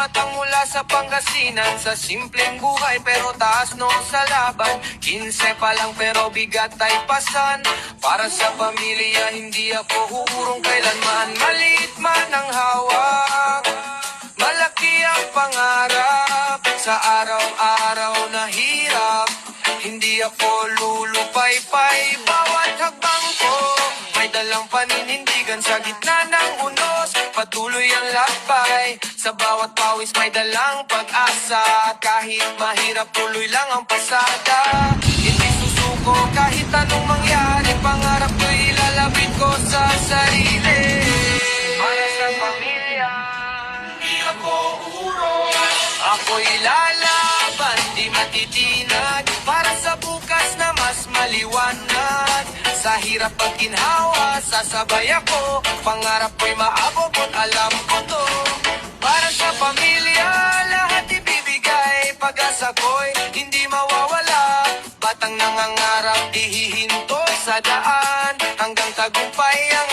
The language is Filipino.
batang mula sa Pangasinan, sa simpleng buhay pero taas no sa laban. 15 pa lang pero bigat ay pasan. Para sa pamilya hindi ako huurong kailanman. Maliit man ang hawak, malaki ang pangarap. Sa araw-araw na hirap, hindi ako lulupay-pay. Bawat hagbang ko may dalang paninindigan. Sa gitna ng unos, patuloy ang lakbay. Sa bawat pawis may dalang pag-asa. Kahit mahirap, tuloy lang ang pasada. Hindi susuko kahit anong mangyari. Pangarap ko'y ilalapit ko sa sarili. Para sa pamilya, di ako urong. Ako'y lalaban, di matitinag. Para sa bukas na mas maliwanag. Sa hirap at ginhawa, sasabay ako. Pangarap ko'y maabot at alam ko to. Para sa pamilya, lahat ibibigay. Pag-asa ko'y hindi mawawala. Batang nangangarap, di hihinto sa daan. Hanggang tagumpay ang